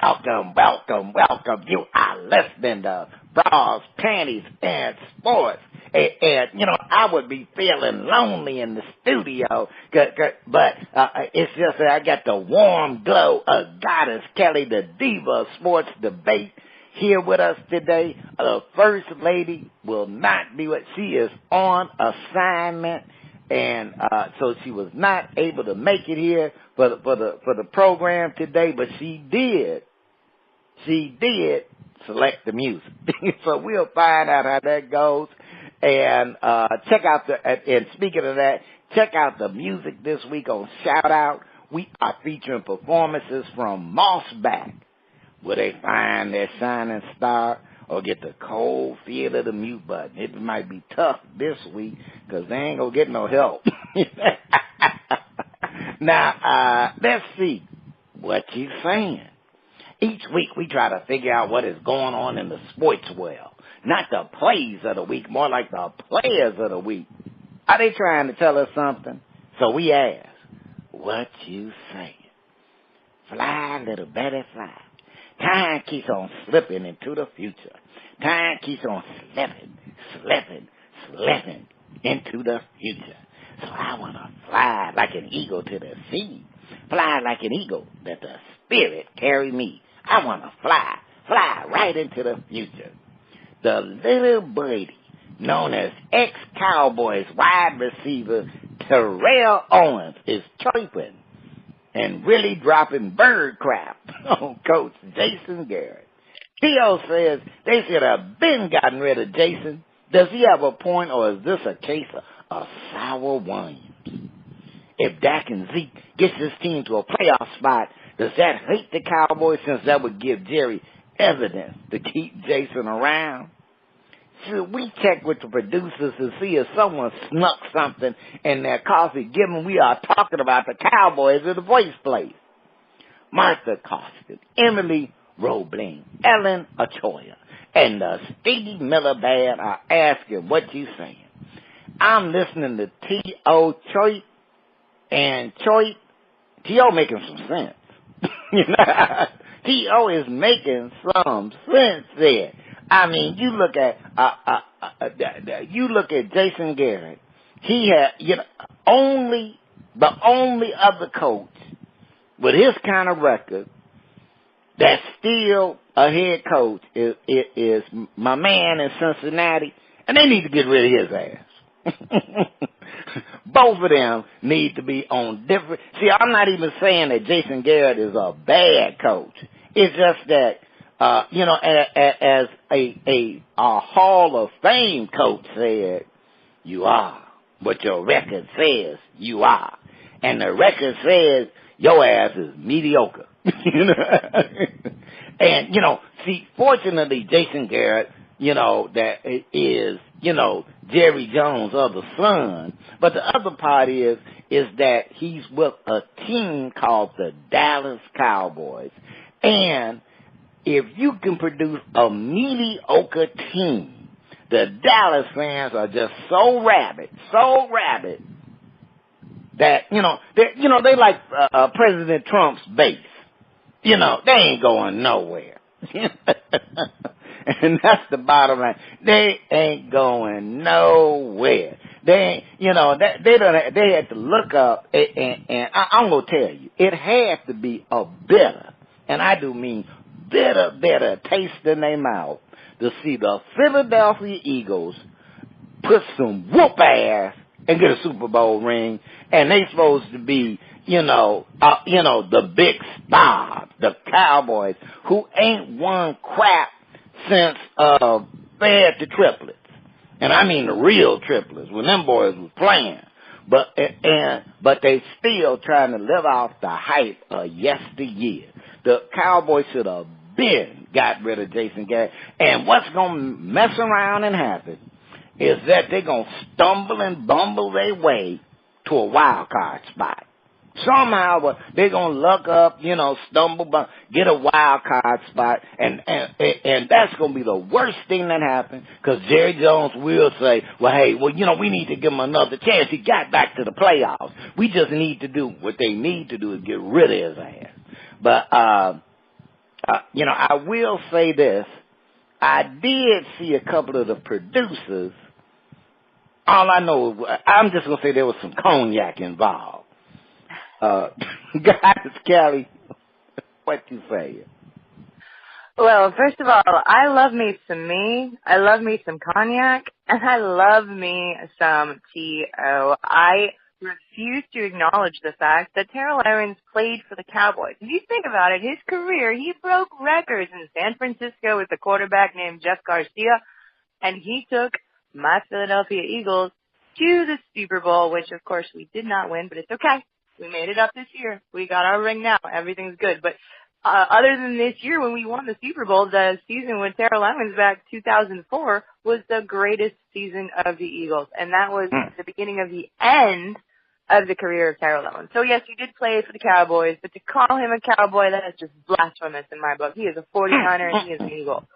Welcome, welcome, welcome. You are listening to Bras, Panties, and Sports. And, you know, I would be feeling lonely in the studio, but it's just that I got the warm glow of Goddess Kelli, the Diva Sports Debate, here with us today. The First Lady will not be what she is on assignment, and so she was not able to make it here for the program today, but she did select the music. So we'll find out how that goes. And check out and speaking of that, check out the music this week on Shout Out. We are featuring performances from Mossback. Will they find their shining star or get the cold feel of the mute button? It might be tough this week because they ain't going to get no help. Now, let's see what you saying. Each week we try to figure out what is going on in the sports world. Not the plays of the week, more like the players of the week. Are they trying to tell us something? So we ask, what you saying? Fly, little Betty, fly. Time keeps on slipping into the future. Time keeps on slipping into the future. So I want to fly like an eagle to the sea. Fly like an eagle, that the spirit carry me. I want to fly right into the future. The little birdie, known as ex-Cowboys wide receiver Cheryl Owens, is chirping and really dropping bird crap on Coach Jason Garrett. Theo says they should have been gotten rid of Jason. Does he have a point, or is this a case of sour wines? If Dak and Zeke gets this team to a playoff spot, does that hurt the Cowboys, since that would give Jerry evidence to keep Jason around? Should we check with the producers to see if someone snuck something in their coffee, given we are talking about the Cowboys in the voice place? Martha Costin, Emily Roebling, Ellen Ochoa, and the Stevie Miller Band are asking what you saying. I'm listening to T.O. Choit, and Choit, T.O. making some sense. T.O. is making some sense there. I mean, you look at Jason Garrett. He had, the only other coach with his kind of record that's still a head coach is my man in Cincinnati, and they need to get rid of his ass. Both of them need to be on different. See, I'm not even saying that Jason Garrett is a bad coach. It's just that, as a Hall of Fame coach said, you are what your record says you are. And the record says your ass is mediocre. And, see, fortunately, Jason Garrett, that is, Jerry Jones' other son. But the other part is that he's with a team called the Dallas Cowboys. And if you can produce a mediocre team, the Dallas fans are just so rabid that, they like President Trump's base. They ain't going nowhere. And that's the bottom line. They ain't going nowhere. They had to look up, and I'm going to tell you, it had to be a bitter, and I do mean bitter taste in their mouth to see the Philadelphia Eagles put some whoop ass and get a Super Bowl ring, and they supposed to be, the big stars, the Cowboys, who ain't won crap since fed the triplets. And I mean the real triplets, when them boys was playing. But they still trying to live off the hype of yesteryear. The Cowboys should have been got rid of Jason Garrett. And what's going to mess around and happen is that they're going to stumble and bumble their way to a wild card spot. Somehow they're going to luck up, stumble, get a wild card spot, and that's going to be the worst thing that happened, because Jerry Jones will say, we need to give him another chance. He got back to the playoffs. We just need to do what they need to do is get rid of his ass. But I will say this. I did see a couple of the producers. All I know, I'm just going to say there was some cognac involved. Guys, Kelly, what you say? Well, first of all, I love me some me. I love me some cognac, and I love me some T.O. I refuse to acknowledge the fact that Terrell Owens played for the Cowboys. If you think about it, his career, he broke records in San Francisco with a quarterback named Jeff Garcia, and he took my Philadelphia Eagles to the Super Bowl, which, of course, we did not win, but it's okay. We made it up this year. We got our ring now. Everything's good. But other than this year when we won the Super Bowl, the season with Terrell Owens back 2004 was the greatest season of the Eagles. And that was the beginning of the end of the career of Terrell Owens. So, yes, he did play for the Cowboys, but to call him a Cowboy, that is just blasphemous in my book. He is a 49er and he is an Eagle.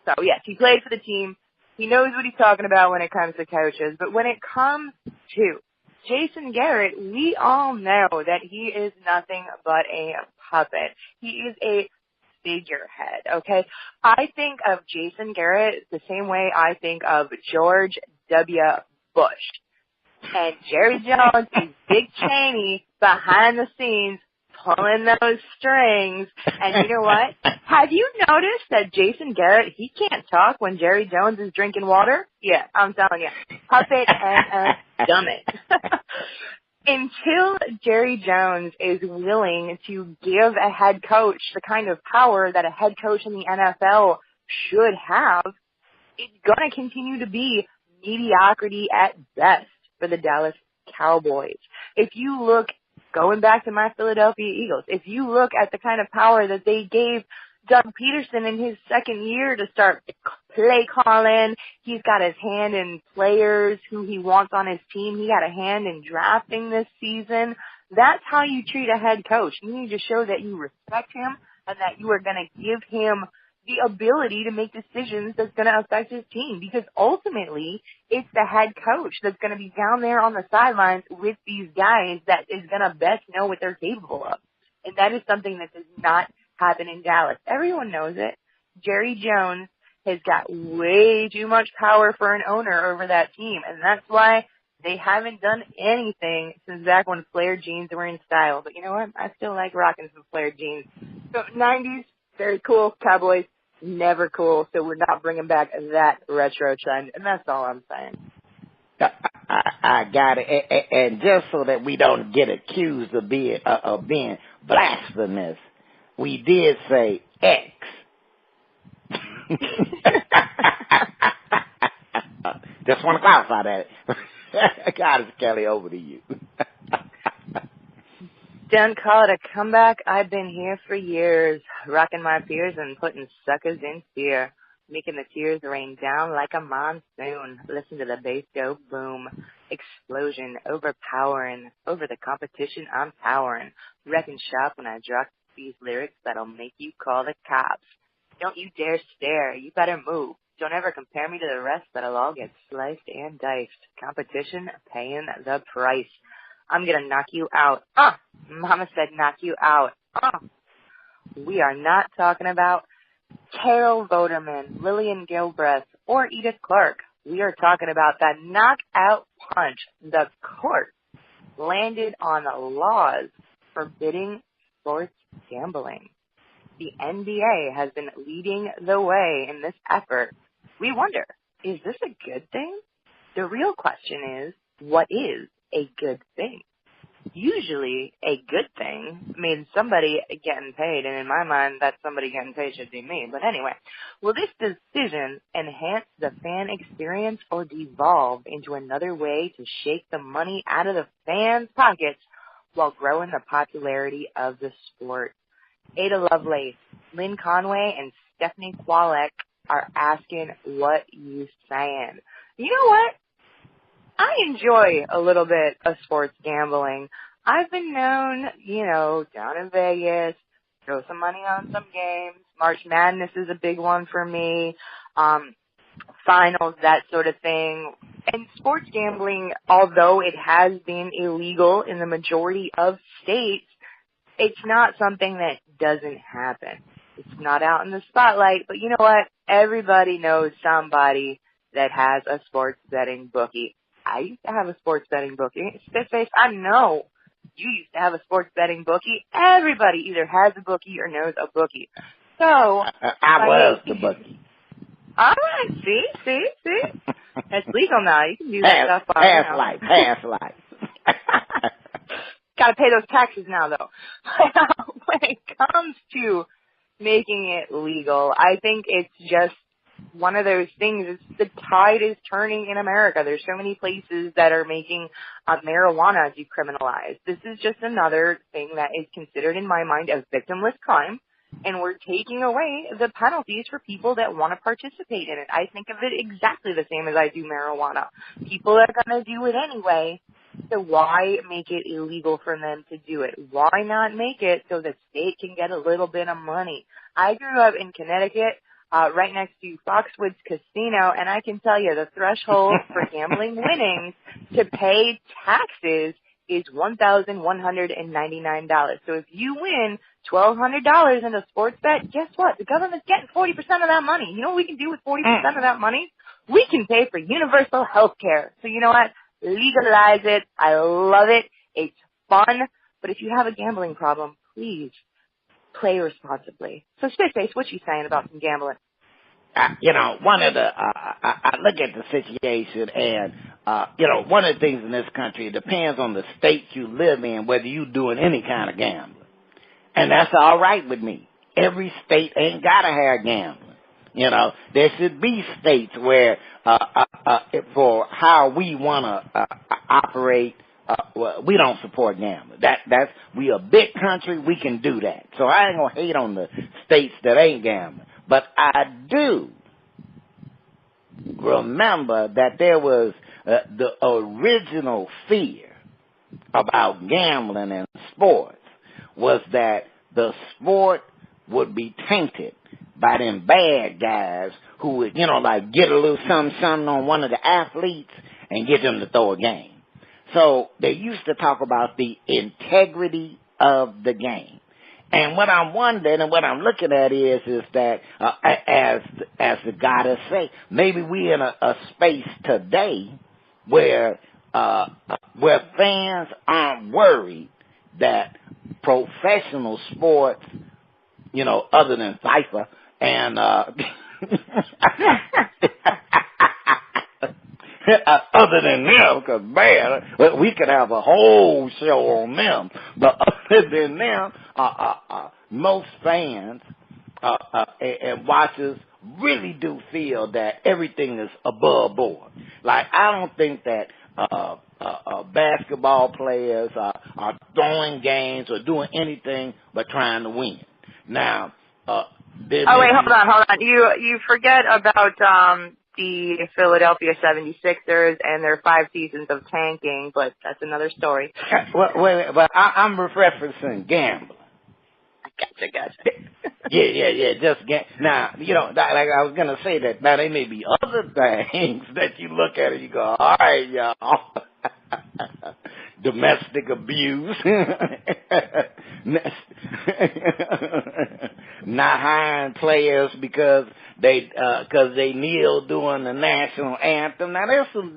So, yes, he played for the team. He knows what he's talking about when it comes to coaches. But when it comes to Jason Garrett, we all know that he is nothing but a puppet. He is a figurehead, okay? I think of Jason Garrett the same way I think of George W. Bush. And Jerry Jones is Dick Cheney behind the scenes pulling those strings. And you know what? Have you noticed that Jason Garrett, he can't talk when Jerry Jones is drinking water? Yeah, I'm telling you. Puppet and a dummet. Until Jerry Jones is willing to give a head coach the kind of power that a head coach in the NFL should have, it's going to continue to be mediocrity at best for the Dallas Cowboys. If you look, going back to my Philadelphia Eagles, if you look at the kind of power that they gave Doug Peterson in his second year to start play calling, he's got his hand in players who he wants on his team. He had a hand in drafting this season. That's how you treat a head coach. You need to show that you respect him and that you are going to give him the ability to make decisions that's going to affect his team, because ultimately it's the head coach that's going to be down there on the sidelines with these guys that is going to best know what they're capable of. And that is something that does not happen in Dallas. Everyone knows it. Jerry Jones has got way too much power for an owner over that team, and that's why they haven't done anything since back when flared jeans were in style. But you know what? I still like rocking some flared jeans. So 90s, very cool. Cowboys, never cool. So we're not bringing back that retro trend, and that's all I'm saying. I got it. And just so that we don't get accused of being blasphemous, we did say X. Just want to clarify that. God, Kelly, over to you. Don't call it a comeback. I've been here for years, rocking my fears and putting suckers in fear, making the tears rain down like a monsoon. Listen to the bass go boom. Explosion, overpowering. Over the competition, I'm towering. Wrecking shop when I drop these lyrics that'll make you call the cops. Don't you dare stare. You better move. Don't ever compare me to the rest. That'll all get sliced and diced. Competition, paying the price. I'm gonna knock you out. Mama said knock you out. We are not talking about Carol Voderman, Lillian Gilbreth, or Edith Clark. We are talking about that knockout punch the court landed on laws forbidding sports gambling. The NBA has been leading the way in this effort. We wonder, is this a good thing? The real question is, what is a good thing? Usually, a good thing means somebody getting paid, and in my mind, that somebody getting paid should be me. But anyway, will this decision enhance the fan experience or devolve into another way to shake the money out of the fans' pockets while growing the popularity of the sport? Ada Lovelace, Lynn Conway, and Stephanie Kwolek are asking, what you saying? You know what? I enjoy a little bit of sports gambling. I've been known, down in Vegas, throw some money on some games. March Madness is a big one for me. Finals, that sort of thing. And sports gambling, although it has been illegal in the majority of states, it's not something that doesn't happen. It's not out in the spotlight, but you know what? Everybody knows somebody that has a sports betting bookie. I used to have a sports betting bookie. Spitface, I know you used to have a sports betting bookie. Everybody either has a bookie or knows a bookie. So I was the bookie. All right, see? It's legal now. You can do that stuff. Past life. Got to pay those taxes now, though. When it comes to making it legal, I think it's just one of those things. The tide is turning in America. There's so many places that are making marijuana decriminalized. This is just another thing that is considered, in my mind, a victimless crime. And we're taking away the penalties for people that want to participate in it. I think of it exactly the same as I do marijuana. People are going to do it anyway, so why make it illegal for them to do it? Why not make it so the state can get a little bit of money? I grew up in Connecticut, right next to Foxwoods Casino, and I can tell you the threshold for gambling winnings to pay taxes is $1,199. So if you win $1,200 in a sports bet, guess what? The government's getting 40% of that money. You know what we can do with 40% of that money? We can pay for universal health care. So you know what? Legalize it. I love it. It's fun. But if you have a gambling problem, please play responsibly. So Spitface, what you saying about some gambling? One of the, I look at the situation and, one of the things in this country, it depends on the state you live in, whether you're doing any kind of gambling. And that's all right with me. Every state ain't got to have gambling. There should be states where, for how we want to operate, we don't support gambling. We a big country, we can do that. So I ain't going to hate on the states that ain't gambling. But I do remember that there was the original fear about gambling and sports was that the sport would be tainted by them bad guys who would, get a little something on one of the athletes and get them to throw a game. So they used to talk about the integrity of the game. And what I'm wondering and what I'm looking at is that, as the goddess say, maybe we in a space today where fans aren't worried that professional sports, other than FIFA and, other than them, because man, we could have a whole show on them. But other than them, most fans and watchers really do feel that everything is above board. Like I don't think that basketball players are throwing games or doing anything but trying to win. Now, hold on. You forget about the Philadelphia 76ers and their 5 seasons of tanking, but that's another story. Wait, but I'm referencing gambling. Gotcha. Yeah. Just now, like I was gonna say that now there may be other things that you look at and you go, all right, y'all. Domestic abuse, not hiring players because they kneel during the national anthem. Now there's some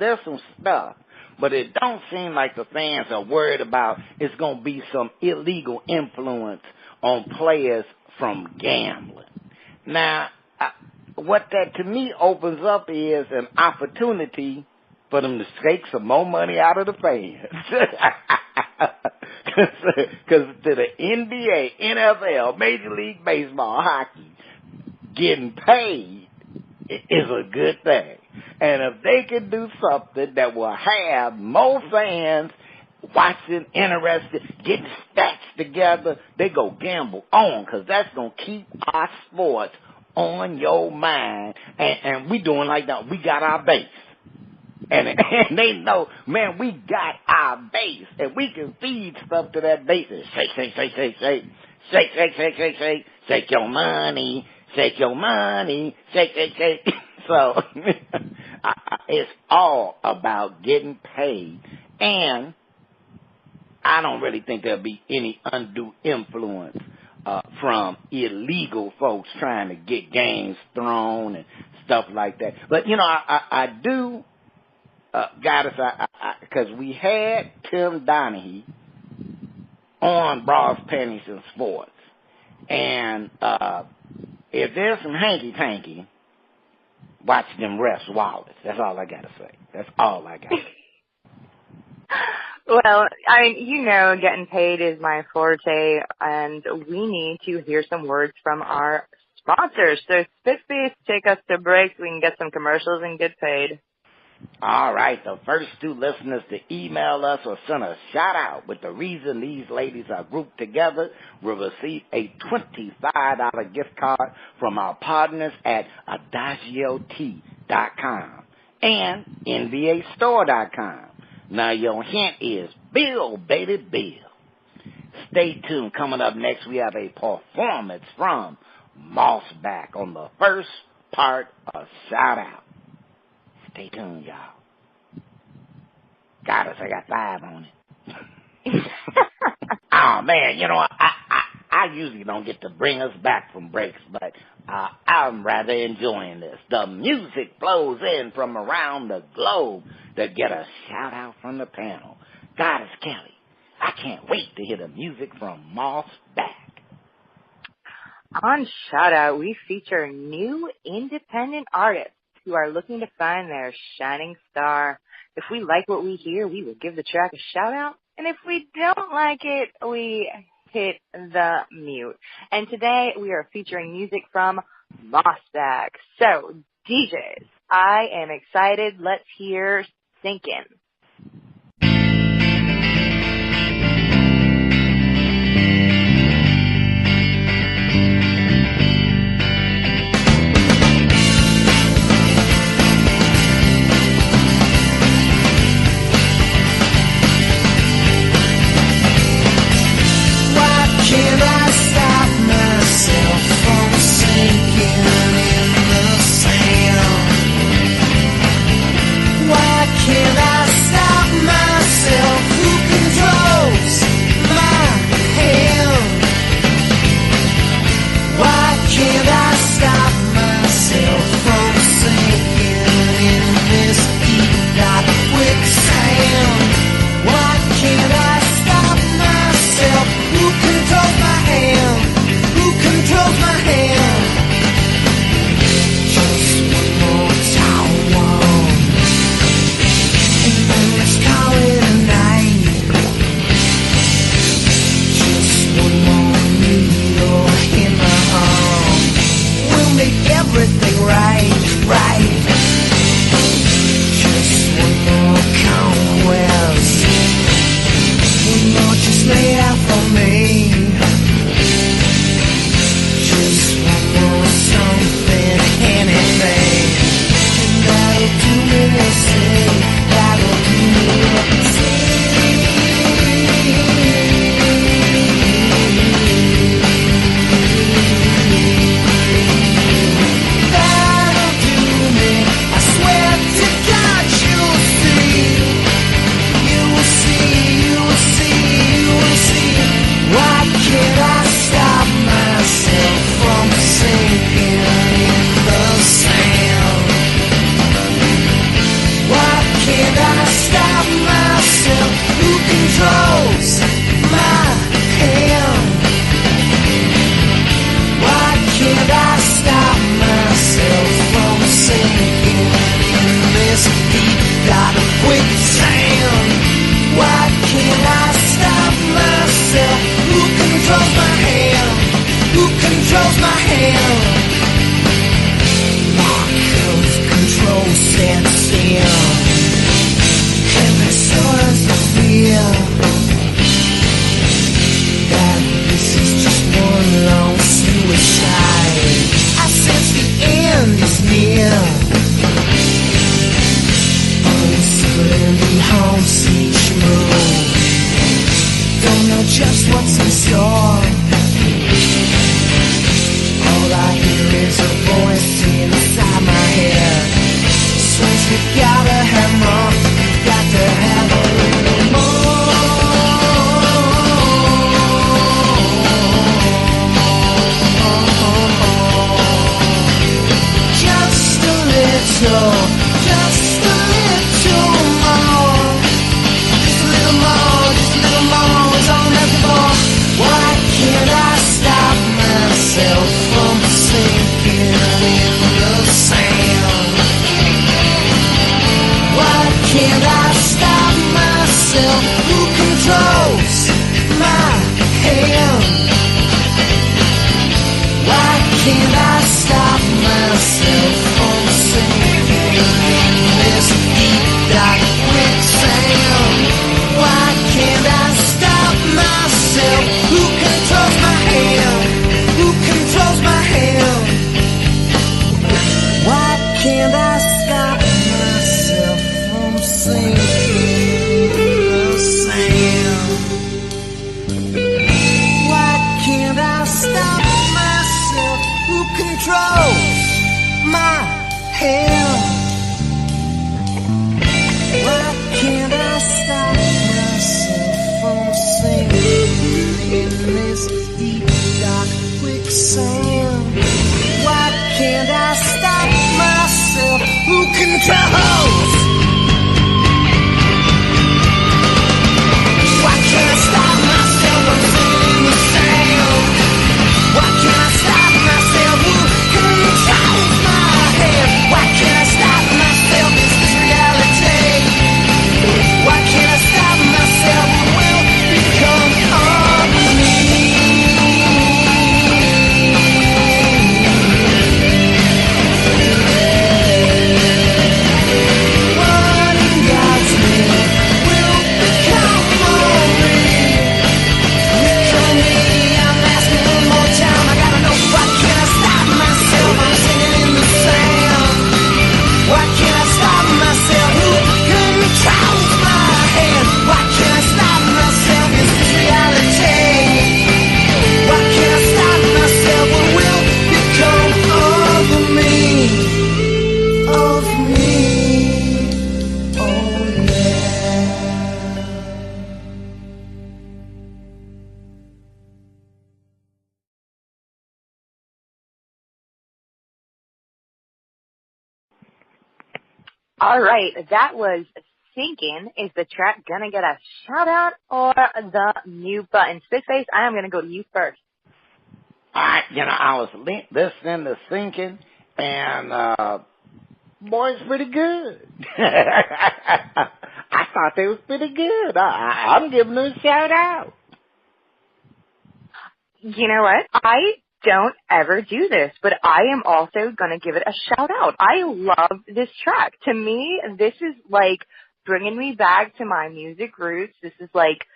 stuff, but it don't seem like the fans are worried about it's going to be some illegal influence on players from gambling. Now, what that to me opens up is an opportunity for them to take some more money out of the fans. Because to the NBA, NFL, Major League Baseball, hockey, getting paid is a good thing. And if they can do something that will have more fans watching, interested, getting stats together, they go gamble on, because that's going to keep our sports on your mind. And we doing like that. We got our base. And they know, man, we got our base, and we can feed stuff to that base. Shake your money, shake. So it's all about getting paid, and I don't really think there'll be any undue influence from illegal folks trying to get games thrown and stuff like that. But, you know, I do, Goddess, because we had Tim Donahue on Bras, Panties, and Sports. And if there's some hanky-panky, watch them refs' wallets. That's all I got to say. That's all I got to say. Well, I mean, you know, getting paid is my forte, and we need to hear some words from our sponsors. So, Spitface, take us to break so we can get some commercials and get paid. All right, the first two listeners to email us or send a shout-out with the reason these ladies are grouped together will receive a $25 gift card from our partners at AdagioT.com and NBAstore.com. Now, your hint is Bill, baby, Bill. Stay tuned. Coming up next, we have a performance from Mossback on the first part of Shout Out. Stay tuned, y'all. Got us. I got 5 on it. Oh, man, you know, I usually don't get to bring us back from breaks, but I'm rather enjoying this. The music flows in from around the globe to get a shout-out from the panel. Goddess Kelli, I can't wait to hear the music from Mossback. On Shout-Out, we feature new independent artists who are looking to find their shining star. If we like what we hear, we will give the track a shout-out, and if we don't like it, we hit the mute. And today, we are featuring music from Mossback. So, DJs, I am excited. Let's hear Sinkin'. Can I stop myself from sinking in the sand? Why can't I stop myself? Who controls my hand? Why can't I stop myself from sinking in this deep dark quicksand? Why can't I stop myself? Who controls my hand? Who controls my hand? Just one more tower, and then let's call it a night. Just one more needle in my arm, we'll make everything right, right. Just one more conquest, one more just lay out for me. Just one more something, anything, and that'll do me a say, that'll do me a say. That'll do me, I swear to God you'll see. You will see, you will see, you will see. Why can't I stop myself from sinking in the sand? Why can't I stop myself? Who controls my hand? Why can't I stop myself from sinking in this deep dark quicksand? Why can't I stop myself? Who controls my hand? Who controls my hand? Lack of control sets in, and I start to feel that this is just one long suicide. I sense the end is near. Uncertainty haunts each move. Don't know just what's in store. All I hear is a voice inside my head. Says you gotta can't I stop myself from sinking in this deep dark quicksand? Why can't I stop myself? Who controls my hand? Who controls my hand? Why can't I stop myself from sinking in the sand? Why can't I stop myself? Who controls my hand? Why can't I stop myself from sinking in this deep dark quicksand? Why can't I stop myself? Who controls? Why can't I stop myself from sinking in the sand? Why can't I stop myself? Who controls my head? Why can't I stop myself? Is this reality? Why can't I stop myself? It will become all me. What in God's name will become all me? Become me. I'm asking one more time. I gotta know. Why can't I stop myself? I'm singing in the sand. Why can't I stop myself? Who controls my hand? Why can't I stop myself? Is this reality? Why can't I stop myself? What will become of me? Of me? Oh yeah. All right, that was Sinkin'. Is the track gonna get a shout out or the mute button? Spitface, I am gonna go to you first. I was listening to Sinking, and boy, it's pretty good. I thought they was pretty good. I'm giving them a shout out. You know what? I don't ever do this, but I am also going to give it a shout out. I love this track. To me, this is like bringing me back to my music roots. This is like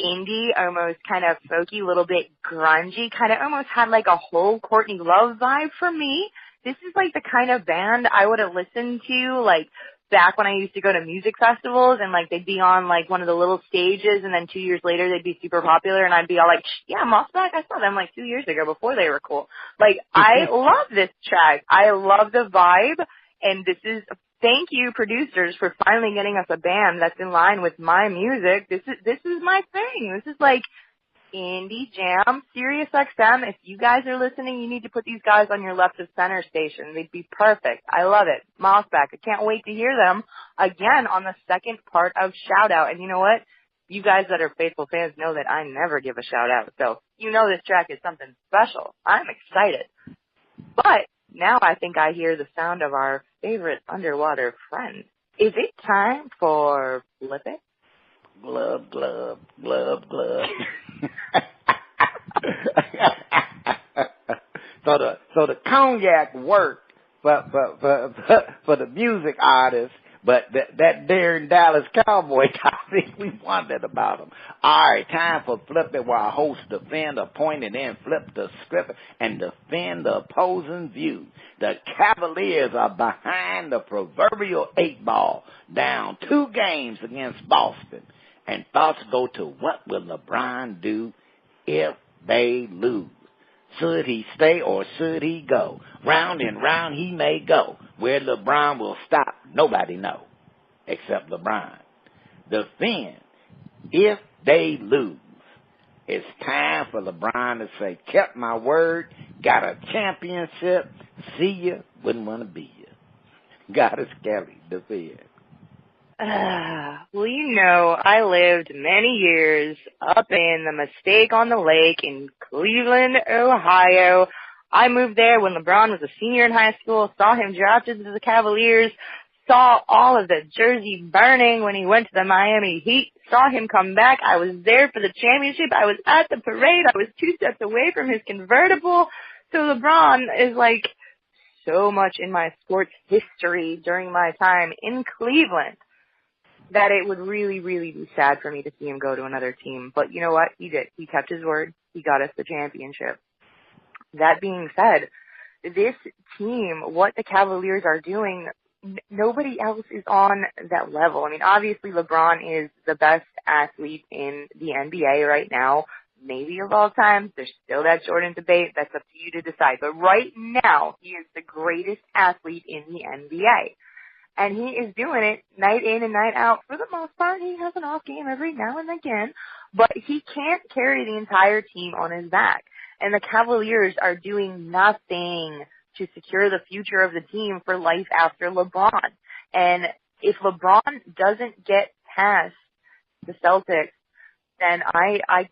indie, almost kind of folky, little bit grungy, kind of almost had like a whole Courtney Love vibe for me. This is like the kind of band I would have listened to like back when I used to go to music festivals and like they'd be on like one of the little stages and then 2 years later they'd be super popular and I'd be all like, yeah, Mossback, I saw them like 2 years ago before they were cool. Like I love this track. I love the vibe, and this is, thank you producers for finally getting us a band that's in line with my music. This is my thing. This is like indie jam. Sirius XM, if you guys are listening, you need to put these guys on your left of center station. They'd be perfect. I love it. Mossback, I can't wait to hear them again on the second part of Shout Out. And you know what? You guys that are faithful fans know that I never give a shout out. So you know this track is something special. I'm excited. But now I think I hear the sound of our favorite underwater friend. Is it time for Flip It? Glub, glub, glub, glub. So the cognac worked for the music artists, but that daring Dallas Cowboy topic, we wondered about them. All right, time for Flip It, where our host defend a point and then flip the script and defend the opposing view. The Cavaliers are behind the proverbial 8 ball, down 2 games against Boston. And thoughts go to what will LeBron do if they lose? Should he stay or should he go? Round and round he may go. Where LeBron will stop, nobody knows, except LeBron. Defend if they lose. It's time for LeBron to say, kept my word, got a championship, see ya, wouldn't want to be ya. Goddess Kelli, defend. Well, you know, I lived many years up in the Mistake on the Lake in Cleveland, Ohio. I moved there when LeBron was a senior in high school, saw him drafted to the Cavaliers, saw all of the jersey burning when he went to the Miami Heat, saw him come back. I was there for the championship. I was at the parade. I was 2 steps away from his convertible. So LeBron is like so much in my sports history during my time in Cleveland that it would really, really be sad for me to see him go to another team. But you know what? He did. He kept his word. He got us the championship. That being said, this team, what the Cavaliers are doing, nobody else is on that level. I mean, obviously LeBron is the best athlete in the NBA right now, maybe of all time. There's still that Jordan debate. That's up to you to decide. But right now, he is the greatest athlete in the NBA. And he is doing it night in and night out. For the most part, he has an off game every now and again, but he can't carry the entire team on his back. And the Cavaliers are doing nothing to secure the future of the team for life after LeBron. And if LeBron doesn't get past the Celtics, then I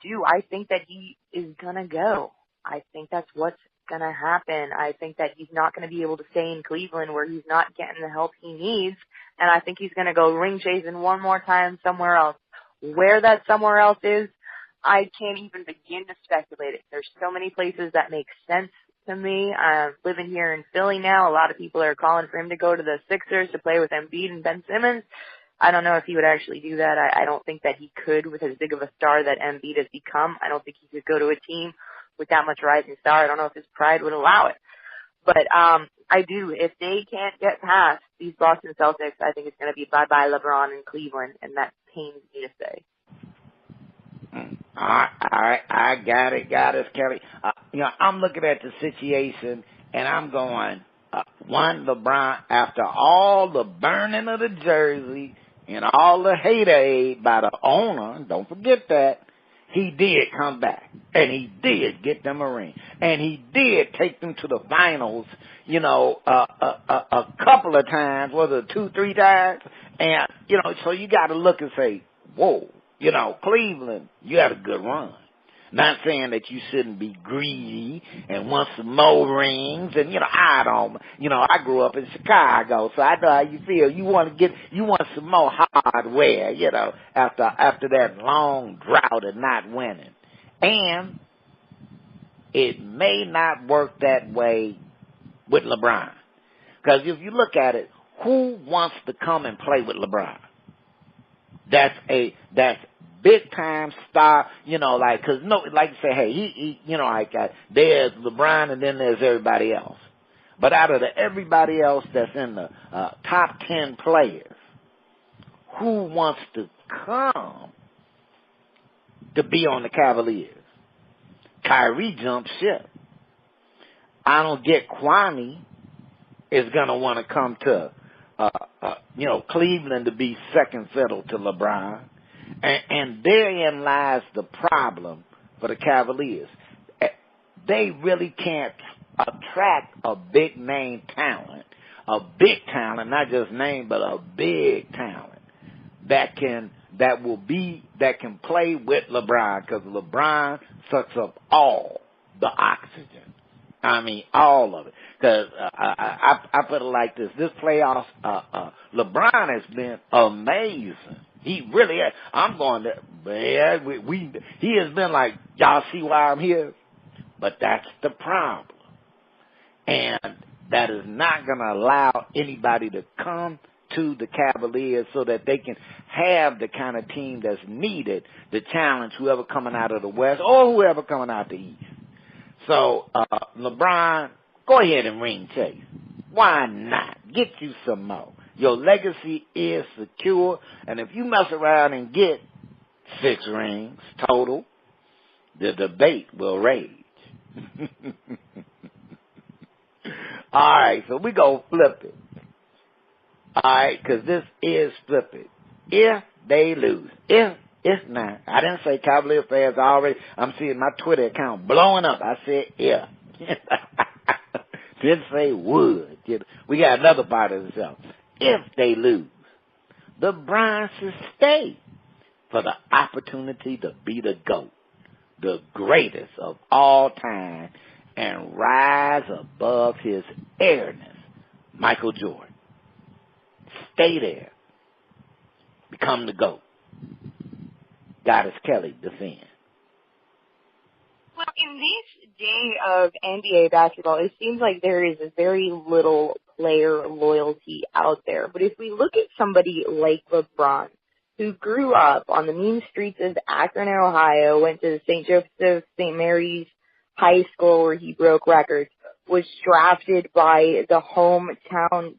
think that he is gonna go. I think that's what's gonna happen. I think that he's not gonna be able to stay in Cleveland where he's not getting the help he needs. And I think he's gonna go ring chasing one more time somewhere else. Where that somewhere else is, I can't even begin to speculate it. There's so many places that make sense to me. Living here in Philly now, a lot of people are calling for him to go to the Sixers to play with Embiid and Ben Simmons. I don't know if he would actually do that. I don't think that he could with as big of a star that Embiid has become. I don't think he could go to a team with that much rising star. I don't know if his pride would allow it. But I do. If they can't get past these Boston Celtics, I think it's going to be bye-bye LeBron in Cleveland, and that pains me to say. All right, I got it, Kelly. I'm looking at the situation, and I'm going, one, LeBron, after all the burning of the jersey and all the haterade by the owner, don't forget that, he did come back, and he did get them a ring, and he did take them to the finals, a couple of times, was it 2-3 times? And, so you got to look and say, whoa. Cleveland, you had a good run. Not saying that you shouldn't be greedy and want some more rings. And, I grew up in Chicago, so I know how you feel. You want some more hardware, after that long drought of not winning. And it may not work that way with LeBron. Because if you look at it, who wants to come and play with LeBron? That's big time star, cause like you say, hey, there's LeBron and then there's everybody else. But out of everybody else that's in the top 10 players, who wants to come to be on the Cavaliers? Kyrie jumped ship. I don't get Kwame is gonna want to come to Cleveland to be second fiddle to LeBron. And therein lies the problem for the Cavaliers. They really can't attract a big name talent, not just name, but a big talent that can play with LeBron, because LeBron sucks up all the oxygen. I mean, all of it. Because I put it like this: this playoffs, LeBron has been amazing. He really has. I'm going to, man, he has been like, y'all see why I'm here? But that's the problem. And that is not going to allow anybody to come to the Cavaliers so that they can have the kind of team that's needed to challenge whoever coming out of the West or whoever coming out the East. So, LeBron, go ahead and ring chase. Why not? Get you some more. Your legacy is secure, and if you mess around and get 6 rings total, the debate will rage. All right, so we go flip it. All right, because this is flip it. If they lose, if not, I didn't say Cavalier fans already. I'm seeing my Twitter account blowing up. I said if. Didn't say would. We got another part of the show. If they lose, LeBron should stay for the opportunity to be the GOAT, the greatest of all time, and rise above his airness, Michael Jordan. Stay there. Become the GOAT. Goddess Kelly, defend. Well, in these day of NBA basketball, it seems like there is very little player loyalty out there. But if we look at somebody like LeBron, who grew up on the mean streets of Akron, Ohio, went to St. Joseph St. Mary's High School where he broke records, was drafted by the hometown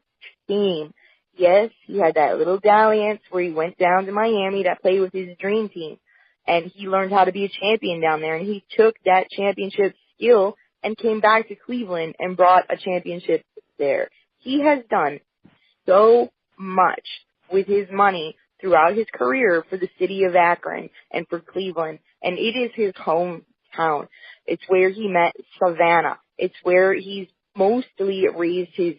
team. Yes, he had that little dalliance where he went down to Miami to play with his dream team. And he learned how to be a champion down there. And he took that championship skill and came back to Cleveland and brought a championship there. He has done so much with his money throughout his career for the city of Akron and for Cleveland. And it is his hometown. It's where he met Savannah. It's where he's mostly raised his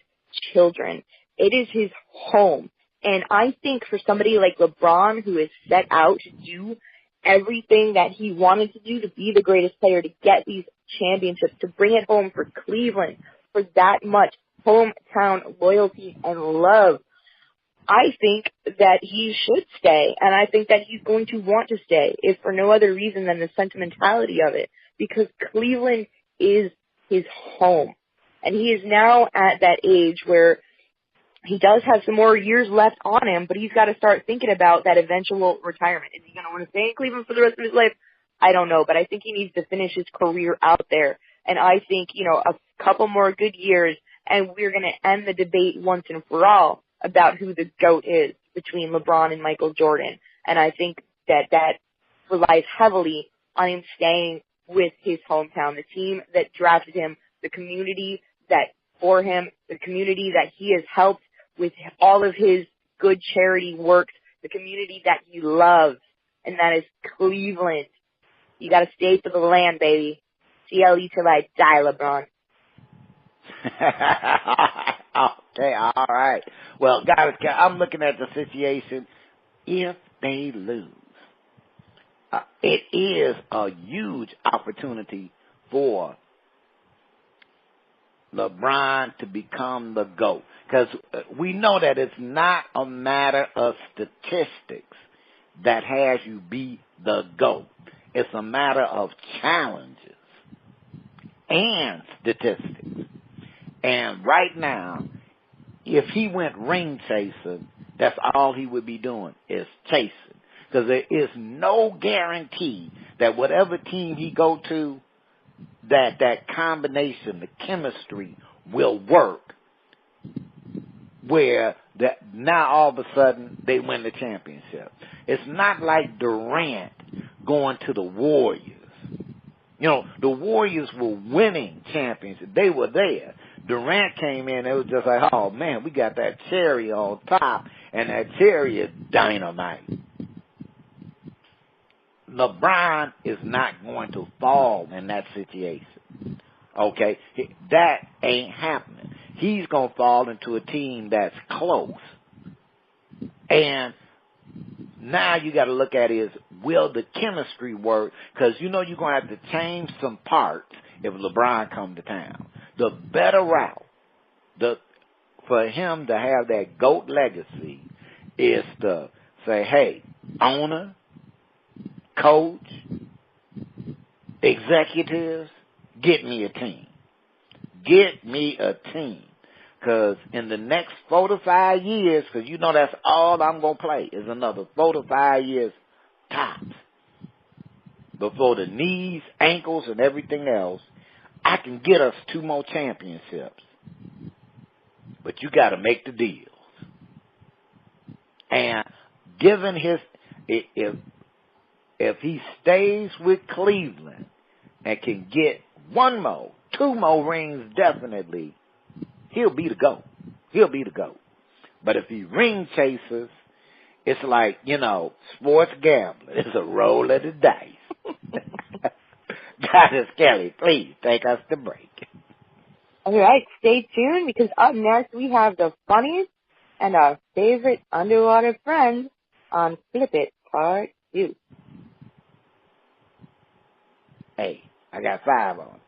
children. It is his home. And I think for somebody like LeBron, who is set out to do everything that he wanted to do to be the greatest player, to get these championships, to bring it home for Cleveland, for that much hometown loyalty and love, I think that he should stay, and I think that he's going to want to stay, if for no other reason than the sentimentality of it, because Cleveland is his home. And he is now at that age where he does have some more years left on him, but he's got to start thinking about that eventual retirement. Is he going to want to stay in Cleveland for the rest of his life? I don't know, but I think he needs to finish his career out there. And I think, a couple more good years, and we're going to end the debate once and for all about who the GOAT is between LeBron and Michael Jordan. And I think that relies heavily on him staying with his hometown, the team that drafted him, the community that for him, the community that he has helped with all of his good charity works, the community that he loves, and that is Cleveland. You got to stay for the land, baby. CLE till I die, LeBron. Okay, all right. Well, guys, I'm looking at the situation. If they lose, it is a huge opportunity for LeBron to become the GOAT. Because we know that it's not a matter of statistics that has you be the GOAT. It's a matter of challenges and statistics. And right now, if he went ring chasing, that's all he would be doing is chasing. Because there is no guarantee that whatever team he go to, that combination, the chemistry will work where that now all of a sudden they win the championship. It's not like Durant going to the Warriors. The Warriors were winning championships. They were there. Durant came in, it was just like, oh man, we got that cherry on top, and that cherry is dynamite. LeBron is not going to fall in that situation. Okay? That ain't happening. He's going to fall into a team that's close. And now you got to look at is, will the chemistry work? Because you're going to have to change some parts if LeBron come to town. The better route for him to have that GOAT legacy is to say, hey, owner, coach, executives, get me a team. Get me a team. Because in the next 4 to 5 years, because that's all I'm going to play is another 4 to 5 years tops. Before the knees, ankles, and everything else, I can get us 2 more championships. But you got to make the deals. And given if he stays with Cleveland and can get 1 more, 2 more rings definitely, he'll be the GOAT. He'll be the GOAT. But if he ring chases, it's like, sports gambling. It's a roll of the dice. Goddess Kelly, please take us to break. All right, stay tuned because up next we have the funniest and our favorite underwater friends on Flip It Part 2. Hey, I got 5 on.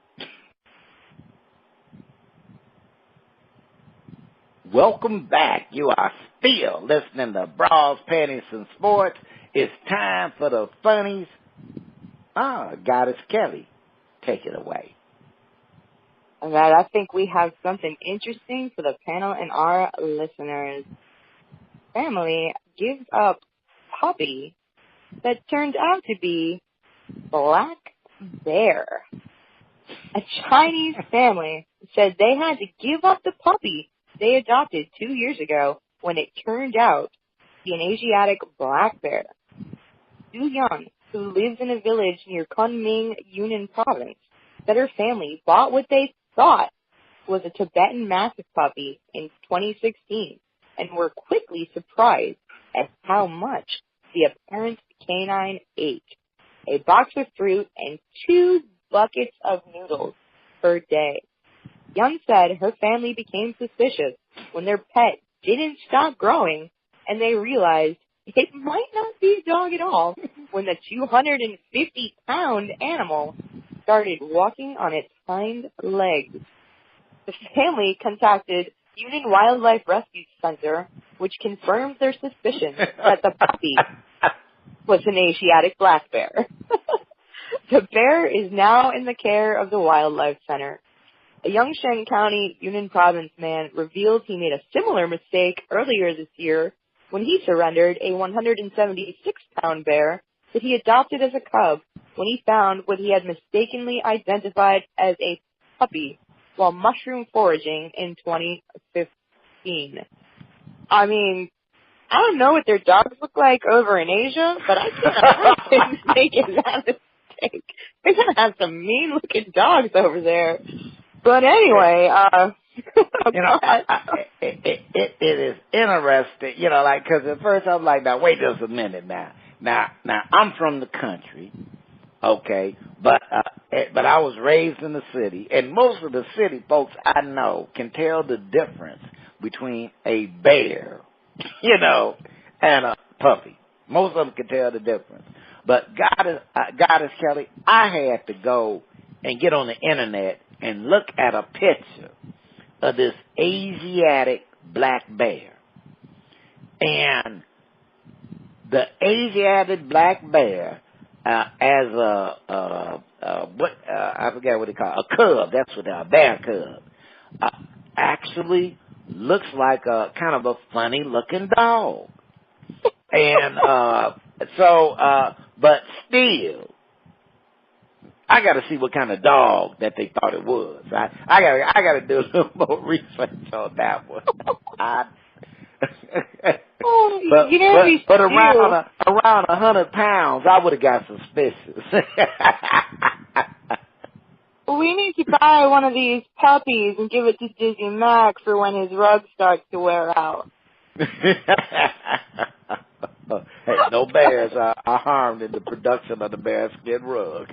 Welcome back. You are still listening to Bras, Panties, and Sports. It's time for the funnies. Goddess Kelly, take it away. that I think we have something interesting for the panel and our listeners. Family gives up puppy that turned out to be Black Bear. A Chinese family said they had to give up the puppy they adopted 2 years ago when it turned out to be an Asiatic black bear. Su Young, who lives in a village near Kunming, Yunnan province, said her family bought what they thought was a Tibetan Mastiff puppy in 2016 and were quickly surprised at how much the apparent canine ate. A box of fruit and 2 buckets of noodles per day. Young said her family became suspicious when their pet didn't stop growing and they realized it might not be a dog at all when the 250-pound animal started walking on its hind legs. The family contacted Yunnan Wildlife Rescue Center, which confirmed their suspicion that the puppy was an Asiatic black bear. The bear is now in the care of the Wildlife Center. A Yongsheng County, Yunnan Province man revealed he made a similar mistake earlier this year when he surrendered a 176-pound bear that he adopted as a cub when he found what he had mistakenly identified as a puppy while mushroom foraging in 2015. I mean, I don't know what their dogs look like over in Asia, but I can't imagine making that mistake. They're going to have some mean-looking dogs over there. But anyway, you know, it is interesting, you know, like, because at first I was like, now, wait just a minute now. Now, I'm from the country, okay, but I was raised in the city, and most of the city folks I know can tell the difference between a bear, you know, and a puppy. Most of them can tell the difference. But Goddess Kelly, I had to go and get on the internet and look at a picture of this Asiatic black bear. And the Asiatic black bear, as I forget what they call it, a cub, that's what they are, a bear cub, actually looks like a kind of a funny looking dog. And, but still, I got to see what kind of dog that they thought it was. I got to do a little more research on that one. But around 100 pounds, I would have got suspicious. We need to buy one of these puppies and give it to Dizzy Mac for when his rug starts to wear out. Hey, no bears are harmed in the production of the bearskin rug.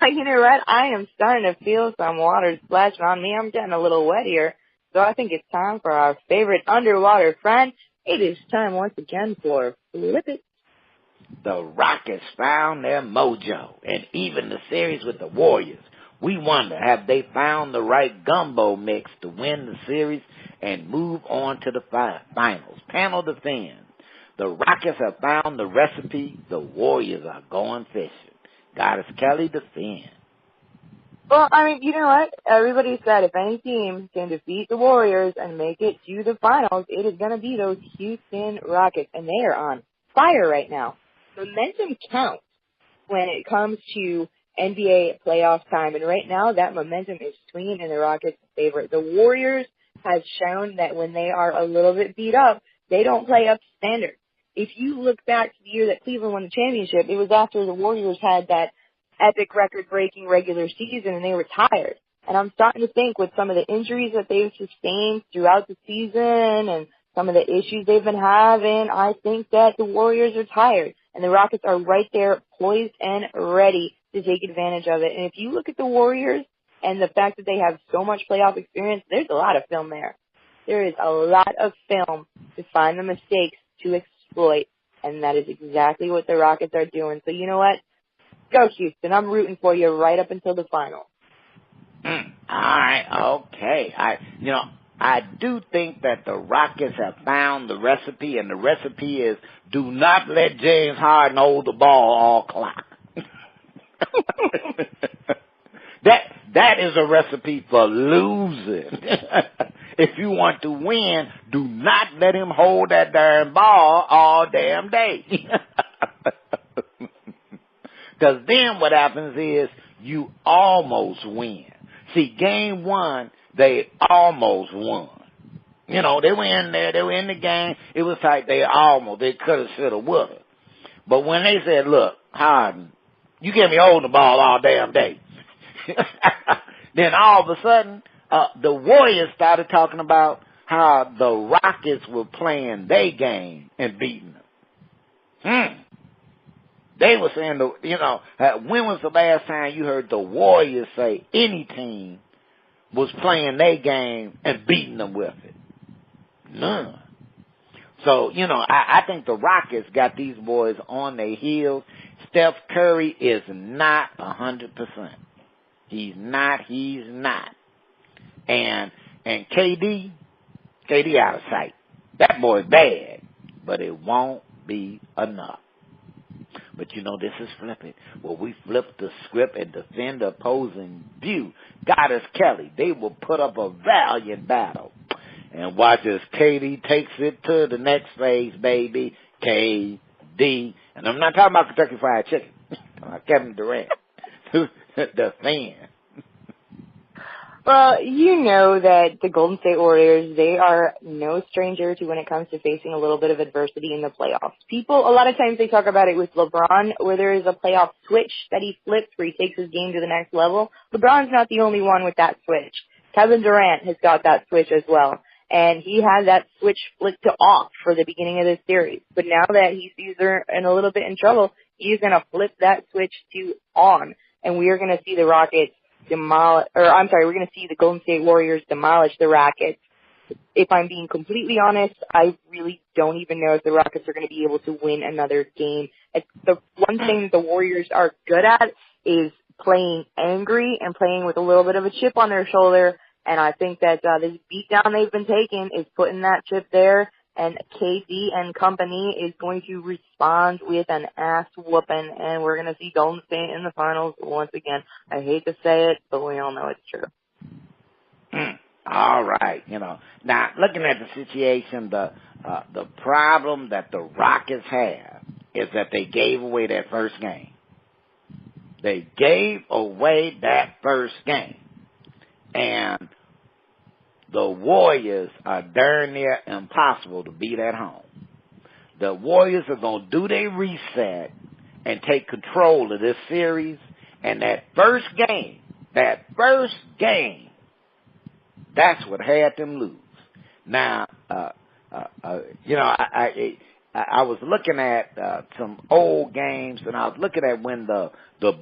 You know what? I am starting to feel some water splashing on me. I'm getting a little wet here. So I think it's time for our favorite underwater friend. It is time once again for Flip It. The Rockets found their mojo, and even the series with the Warriors. We wonder, have they found the right gumbo mix to win the series and move on to the finals? Panel defend. The Rockets have found the recipe. The Warriors are going fishing. Goddess Kelly defend. Well, I mean, you know what? Everybody said if any team can defeat the Warriors and make it to the finals, it is going to be those Houston Rockets, and they are on fire right now. Momentum counts when it comes to NBA playoff time, and right now that momentum is swinging in the Rockets' favor. The Warriors have shown that when they are a little bit beat up, they don't play up to standard. If you look back to the year that Cleveland won the championship, it was after the Warriors had that epic record-breaking regular season and they were tired. And I'm starting to think with some of the injuries that they've sustained throughout the season and some of the issues they've been having, I think that the Warriors are tired. And the Rockets are right there, poised and ready to take advantage of it. And if you look at the Warriors and the fact that they have so much playoff experience, there's a lot of film there. There is a lot of film to find the mistakes to exploit. And that is exactly what the Rockets are doing. So you know what? Go Houston. I'm rooting for you right up until the final. All right, okay. I do think that the Rockets have found the recipe, and the recipe is do not let James Harden hold the ball all clock. That is a recipe for losing. If you want to win, do not let him hold that darn ball all damn day. Because then what happens is you almost win. See, game one, they almost won. You know, they were in there, they were in the game. It was like they could have, should have, would have. But when they said, look, Harden, you get me holding the ball all damn day. Then all of a sudden, the Warriors started talking about how the Rockets were playing their game and beating them. They were saying, when was the last time you heard the Warriors say any team was playing their game and beating them with it? None. So, I think the Rockets got these boys on their heels. Steph Curry is not 100%. He's not. And KD out of sight. That boy's bad, but it won't be enough. But this is flipping. Well, we flip the script and defend the opposing view. Goddess Kelli, they will put up a valiant battle. And watch as KD takes it to the next phase, baby. KD. And I'm not talking about Kentucky Fried Chicken. I'm talking about Kevin Durant. The fan. Well, you know that the Golden State Warriors, they are no stranger to when it comes to facing a little bit of adversity in the playoffs. A lot of times they talk about it with LeBron, where there is a playoff switch that he flips where he takes his game to the next level. LeBron's not the only one with that switch. Kevin Durant has got that switch as well. And he had that switch flipped to off for the beginning of this series. But now that he sees they're in a little bit in trouble, he's going to flip that switch to on. And we are going to see the Rockets we're going to see the Golden State Warriors demolish the Rockets. If I'm being completely honest, I really don't even know if the Rockets are going to be able to win another game. The one thing the Warriors are good at is playing angry and playing with a little bit of a chip on their shoulder. And I think that this beatdown they've been taking is putting that chip there. And KD and company is going to respond with an ass whooping, and we're going to see Golden State in the finals once again. I hate to say it, but we all know it's true. All right, Now, looking at the situation, the problem that the Rockets have is that they gave away that first game. They gave away that first game. And the Warriors are darn near impossible to beat at home. The Warriors are going to do their reset and take control of this series. And that first game, that's what had them lose. Now, I was looking at some old games, and I was looking at when the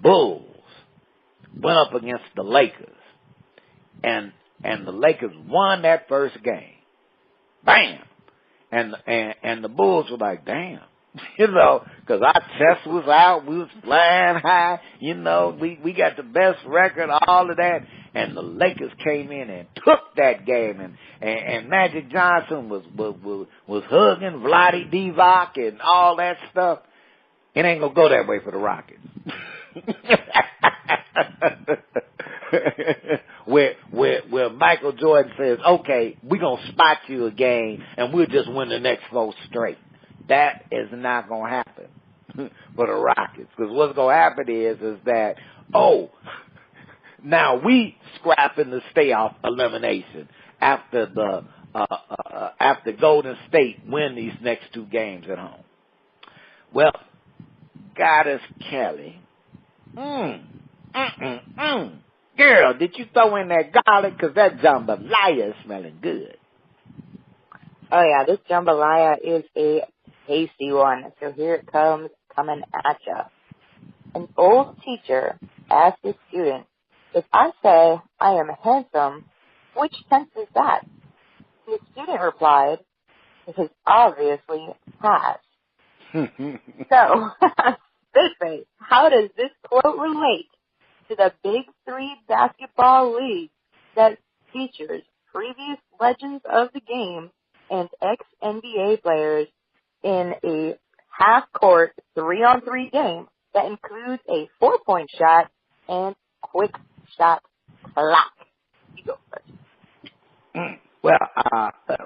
Bulls went up against the Lakers. And the Lakers won that first game. Bam! And the Bulls were like, damn. Because our chest was out. We was flying high. We got the best record, all of that. And the Lakers came in and took that game. And Magic Johnson was hugging Vlade Divac and all that stuff. It ain't going to go that way for the Rockets. Where Michael Jordan says, okay, we're going to spot you a game and we'll just win the next 4 straight. That is not going to happen for the Rockets. Because what's going to happen is that, now we scrapping to stay off elimination after after Golden State win these next 2 games at home. Well, Goddess Kelli, girl, did you throw in that garlic? Because that jambalaya is smelling good. Oh, yeah, this jambalaya is a tasty one. So here it comes, coming at ya. An old teacher asked a student, if I say I am handsome, which tense is that? The student replied, it is obviously past. So, Bigface, how does this quote relate to the Big 3 basketball league that features previous legends of the game and ex-NBA players in a half-court 3-on-3 game that includes a 4-point shot and quick shot black. You go first. Well,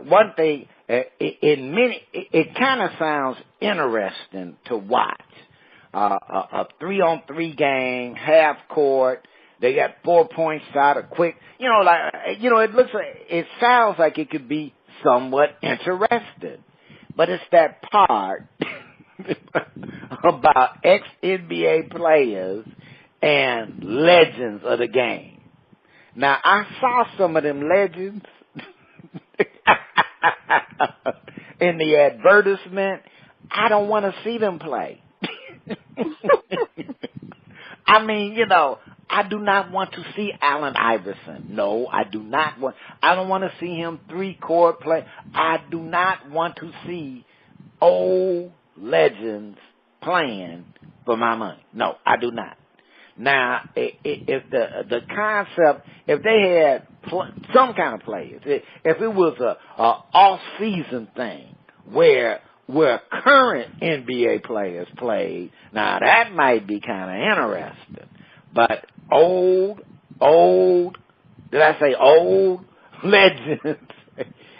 one thing, it kind of sounds interesting to watch. A 3-on-3 game, half court. They got 4 points shot, a quick, it sounds like it could be somewhat interesting. But it's that part about ex-NBA players and legends of the game. Now, I saw some of them legends in the advertisement. I don't want to see them play. I mean, I do not want to see Allen Iverson. No, I do not want. I don't want to see him 3-court play. I do not want to see old legends playing for my money. No, I do not. Now, if the concept, if they had some kind of players, if it was a off-season thing where current NBA players played, now that might be kind of interesting. But old, did I say old legends?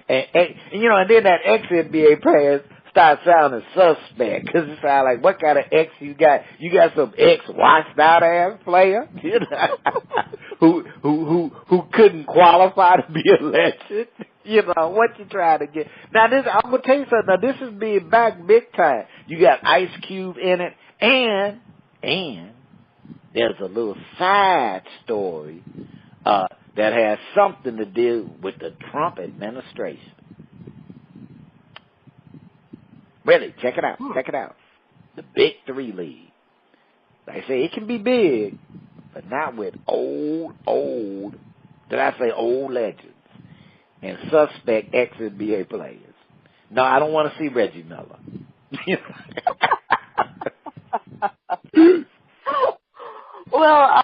and then that ex-NBA players start sounding suspect, because it sounds like, what kind of ex you got? You got some ex-washed out ass player, who couldn't qualify to be a legend. What you trying to get? Now this, I'm gonna tell you something. Now this is being back big time. You got Ice Cube in it, and there's a little side story that has something to do with the Trump administration. Really, check it out. Check it out. The Big Three League. Like I say, it can be big, but not with old, did I say old legends and suspect ex-NBA players. No, I don't want to see Reggie Miller. Well,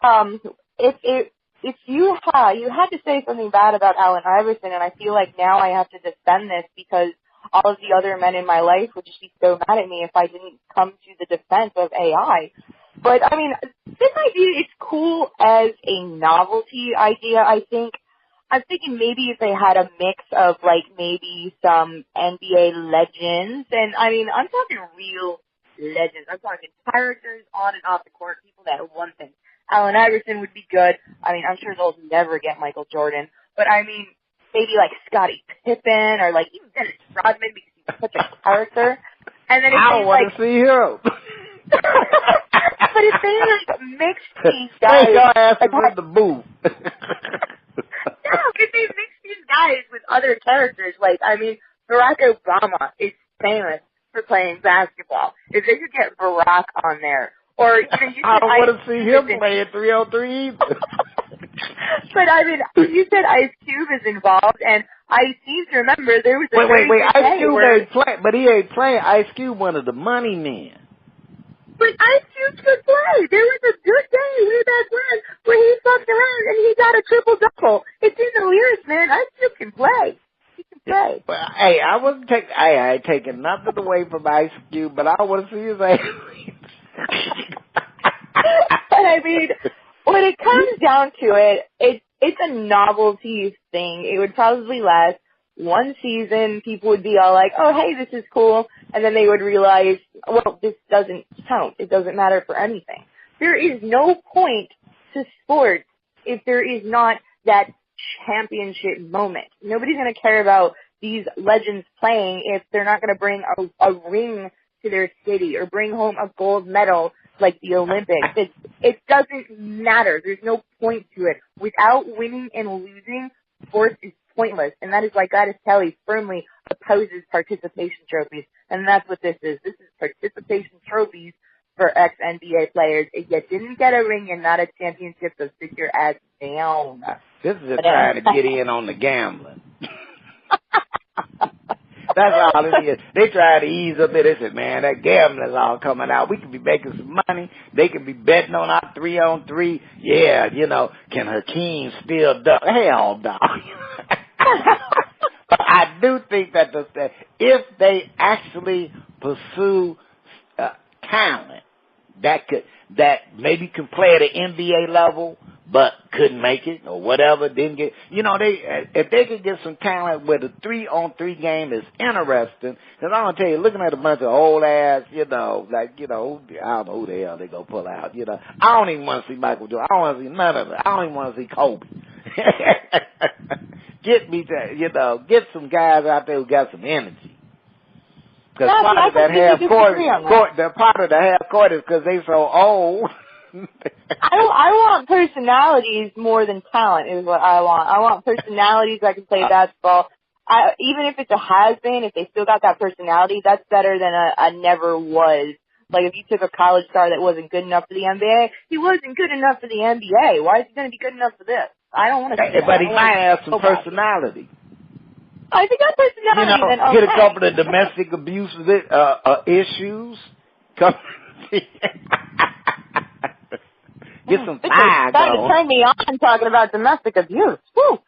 if you had to say something bad about Allen Iverson, and I feel like now I have to defend this because all of the other men in my life would just be so mad at me if I didn't come to the defense of AI. But, I mean, this idea is cool as a novelty idea, I think. I'm thinking maybe if they had a mix of, like, maybe some NBA legends. And, I mean, I'm talking real legends. I'm talking characters on and off the court, people that have won things. Allen Iverson would be good. I mean, I'm sure they'll never get Michael Jordan. But, I mean, maybe like Scottie Pippen or like even Dennis Rodman because he's such a character. And then I don't want to see him. But if they like mixed these guys, hey, your ass is in the booth. No, if they mix these guys with other characters, like I mean, Barack Obama is famous for playing basketball. If they could get Barack on there, or you I don't want to see him playing 3-on-3 either. But I mean, you said Ice Cube is involved, and I seem to remember there was a wait. Ice Cube ain't playing, but he ain't playing. Ice Cube one of the money men. But Ice Cube could play. There was a good day way back when where he fucked around and he got a triple-double. It's in the lyrics, man. Ice Cube can play. He can play. But hey, I ain't taking nothing away from Ice Cube, but I want to see his ass. But I mean, when it comes down to it, it's a novelty thing. It would probably last one season. People would be all like, oh, hey, this is cool. And then they would realize, well, this doesn't count. It doesn't matter for anything. There is no point to sports if there is not that championship moment. Nobody's going to care about these legends playing if they're not going to bring a ring to their city or bring home a gold medal like the Olympics. It doesn't matter. There's no point to it. Without winning and losing, sports is pointless. And that is why Gladys Kelli firmly opposes participation trophies. And that's what this is. This is participation trophies for ex-NBA players. If you didn't get a ring and not a championship, so sit your ass down. This is trying to get in on the gambling. That's all it is. They try to ease up there. They said, man, that gambling's all coming out. We could be making some money. They could be betting on our 3-on-3. Yeah, can Hakeem still duck? Hell no. But I do think that if they actually pursue talent that maybe can play at an NBA level, but couldn't make it or whatever, didn't get, if they could get some talent where the 3-on-3 game is interesting, because I'm going to tell you, looking at a bunch of old ass, I don't know who the hell they going to pull out, I don't even want to see Michael Jordan. I don't want to see none of it. I don't even want to see Kobe. Get some guys out there who got some energy. Because part of that half court is because they so old. I want personalities more than talent is what I want. I want personalities that can play basketball. Even if it's a has-been, if they still got that personality, that's better than a never was. Like if you took a college star that wasn't good enough for the NBA, he wasn't good enough for the NBA. Why is he going to be good enough for this? I don't want to see that. But he might have some personality. I think that personality. Then okay. Get a couple of domestic abuse issues. Get some fire going. That turned me on talking about domestic abuse. Woo.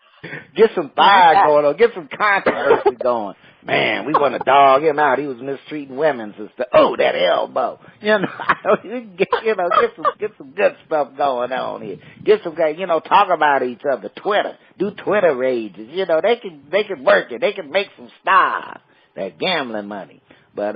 Get some fire going on. Get some controversy going. Man, we want to dog him out. He was mistreating women and stuff. Oh, that elbow. Get some good stuff going on here. Get some guys, talk about each other. Twitter. Do Twitter rages. They can work it. They can make some stars. That gambling money. But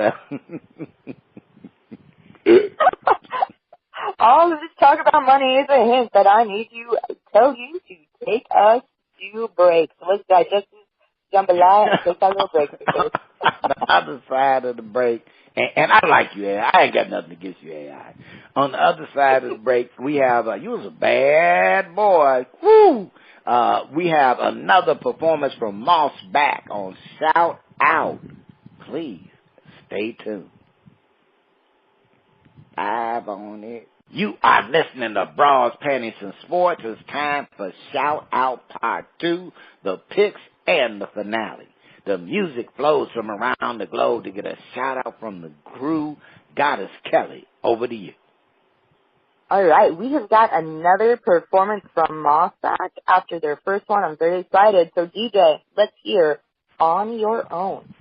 all of this talk about money is a hint that I need to tell you to take us to break. So let's digest this jambalaya and take our little break. On the other side of the break, and I like you, AI. I ain't got nothing against you, AI. On the other side of the break, we have, you was a bad boy. Woo! We have another performance from Mossback on Shout Out. Please, stay tuned. Live on it. You are listening to Bras, Panties, and Sports. It's time for Shout Out Part 2, the picks and the finale. The music flows from around the globe to get a shout out from the crew. Goddess Kelli, over to you. All right, we have got another performance from Mossback after their first one. I'm very excited. So DJ, let's hear On Your Own.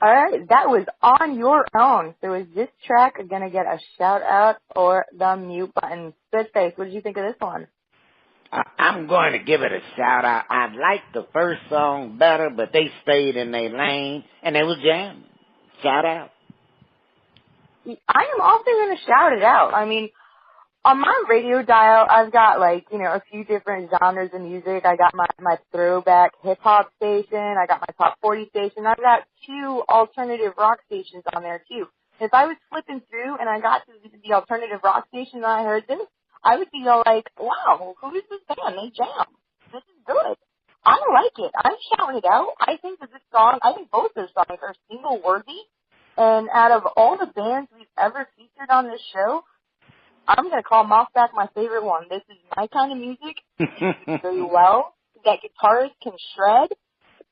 All right, that was On Your Own. So is this track going to get a shout-out or the mute button? Goodface, what did you think of this one? I'm going to give it a shout-out. I liked the first song better, but they stayed in their lane, and they was jamming. Shout-out. I am also going to shout it out. I mean, on my radio dial, I've got, like, you know, a few different genres of music. I got my throwback hip-hop station. I got my top 40 station. I've got 2 alternative rock stations on there, too. If I was flipping through and I got to the alternative rock station and I heard this, I would be all like, wow, who is this band? They jam. This is good. I like it. I'm shouting it out. I think that this song, I think both those songs are single-worthy. And out of all the bands we've ever featured on this show, I'm going to call Mossback my favorite one. This is my kind of music. It's very well. That guitarist can shred.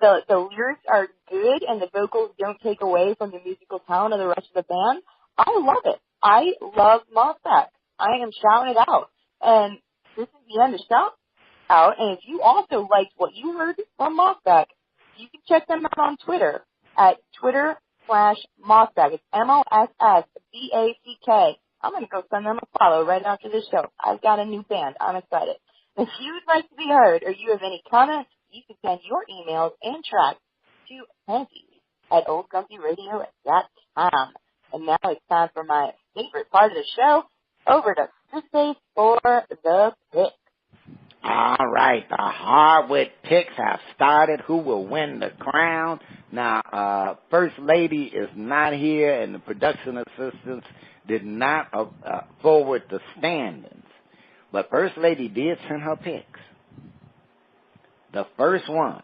The lyrics are good, and the vocals don't take away from the musical talent of the rest of the band. I love it. I love Mossback. I am shouting it out. And this is the end of Shout Out. And if you also liked what you heard from Mossback, you can check them out on Twitter at Twitter/Mossback. It's MOSSBACK. I'm going to go send them a follow right after this show. I've got a new band. I'm excited. If you would like to be heard or you have any comments, you can send your emails and tracks to Panties@oldcomfyradio.com. And now it's time for my favorite part of the show. Over to Tuesday for the pick. All right, the hardwood picks have started. Who will win the crown? Now, First Lady is not here, and the production assistants did not forward the standings. But First Lady did send her picks. The first one,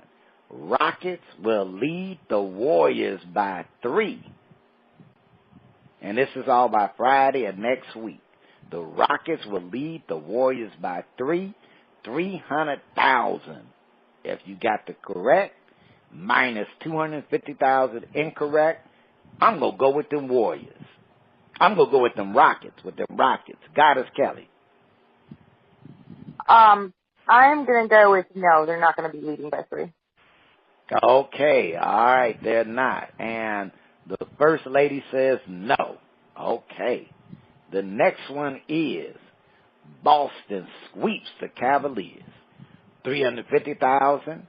Rockets will lead the Warriors by 3. And this is all by Friday of next week. The Rockets will lead the Warriors by 3, 300,000. If you got the correct, minus 250,000 incorrect, I'm going to go with them Warriors. I'm going to go with them Rockets, Goddess Kelly. I'm going to go with no, they're not going to be leading by 3. Okay, all right, they're not. And the First Lady says no. Okay. The next one is Boston sweeps the Cavaliers. 350,000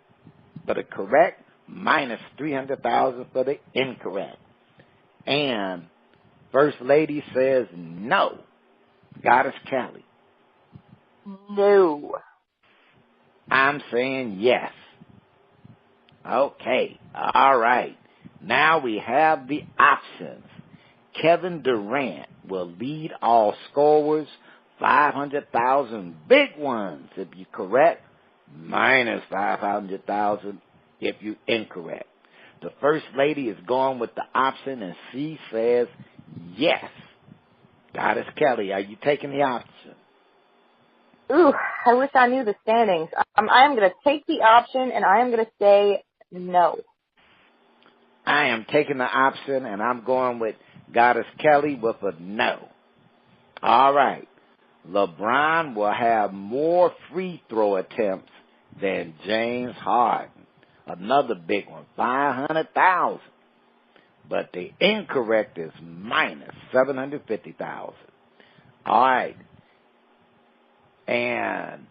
for the correct, minus 300,000 for the incorrect. And First Lady says no. Goddess Kelly. No. I'm saying yes. Okay, all right. Now we have the options. Kevin Durant will lead all scorers, 500,000 big ones if you correct, minus 500,000 if you incorrect. The First Lady is going with the option, and she says yes. Goddess Kelly, are you taking the option? Ooh, I wish I knew the standings. I am going to take the option, and I am going to say no. I am taking the option, and I'm going with Goddess Kelly with a no. All right. LeBron will have more free throw attempts than James Harden. Another big one, 500,000. But the incorrect is minus 750,000. All right. And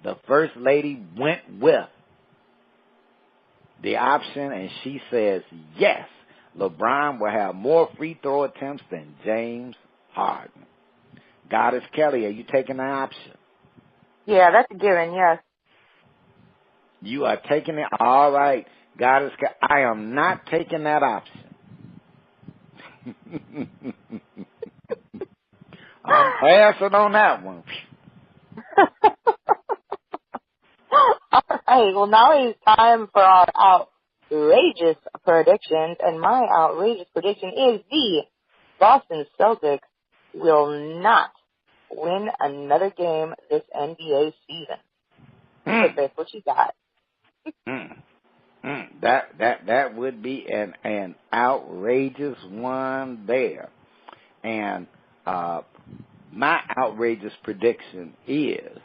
the First Lady went with the option, and she says yes. LeBron will have more free throw attempts than James Harden. Goddess Kelly, are you taking the option? Yeah, that's a given, yes. You are taking it? All right. Goddess Kelly, I am not taking that option. I'm passing on that one. All right, well, now it is time for our outrageous predictions, and my outrageous prediction is the Boston Celtics will not win another game this NBA season. What you got? That would be an outrageous one there. And my outrageous prediction is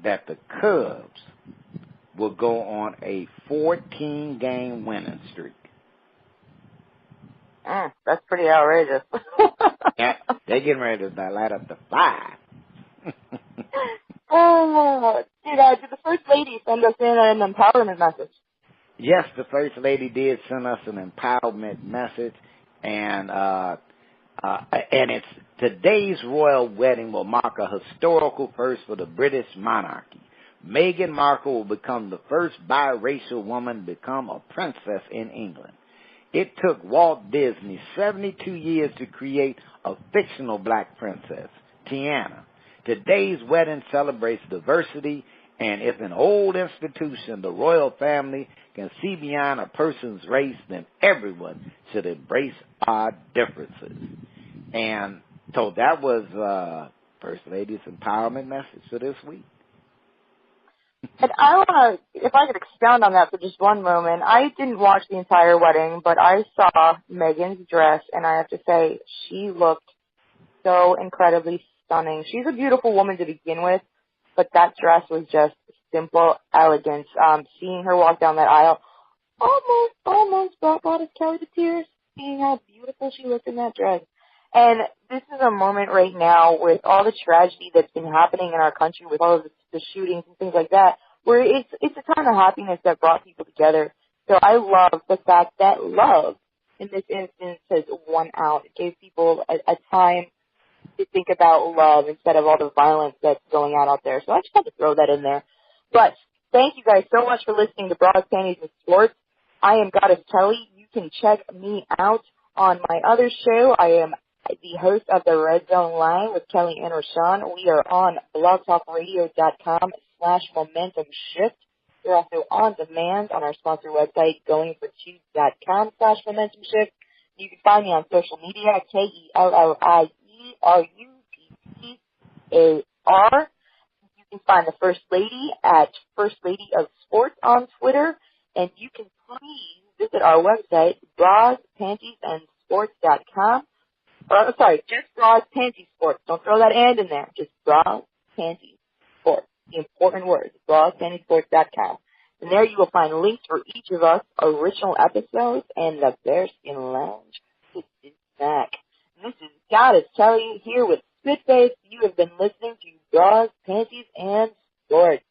that the Cubs will go on a 14-game winning streak. That's pretty outrageous. Yeah, they're getting ready to light up the fire. Oh, did the First Lady send us in an empowerment message? Yes, the First Lady did send us an empowerment message, and it's today's royal wedding will mark a historical first for the British monarchy. Meghan Markle will become the first biracial woman to become a princess in England. It took Walt Disney 72 years to create a fictional black princess, Tiana. Today's wedding celebrates diversity, and if an old institution, the royal family, can see beyond a person's race, then everyone should embrace our differences. And so that was First Lady's empowerment message for this week. And I want to, if I could expound on that for just one moment. I didn't watch the entire wedding, but I saw Meghan's dress, and I have to say, she looked so incredibly stunning. She's a beautiful woman to begin with, but that dress was just simple elegance. Seeing her walk down that aisle almost brought Kelli to tears, seeing how beautiful she looked in that dress. And this is a moment right now with all the tragedy that's been happening in our country, with all of the shootings and things like that, where it's a time of happiness that brought people together. So I love the fact that love in this instance has won out. It gave people a time to think about love instead of all the violence that's going on out there. So I just had to throw that in there. But thank you guys so much for listening to Bras, Panties, and Sports. I am Goddess Kelli. You can check me out on my other show. I am the host of the Red Zone Line with Kelli and Rashawn. We are on blogtalkradio.com/momentum shift. We're also on demand on our sponsor website, goingfortube.com/momentum shift. You can find me on social media, KELLIERUTTAR. You can find the First Lady at First Lady of Sports on Twitter. And you can please visit our website, braspantiesandsports.com. Just Bras, Panties, Sports. Don't throw that and in there. Just Bras, Panties, Sports. The important words, braspantiessports.com. And there you will find links for each of us original episodes and the Bearskin Lounge is back. This is Goddess Kelli here with Spitface. You have been listening to Bras, Panties, and Sports.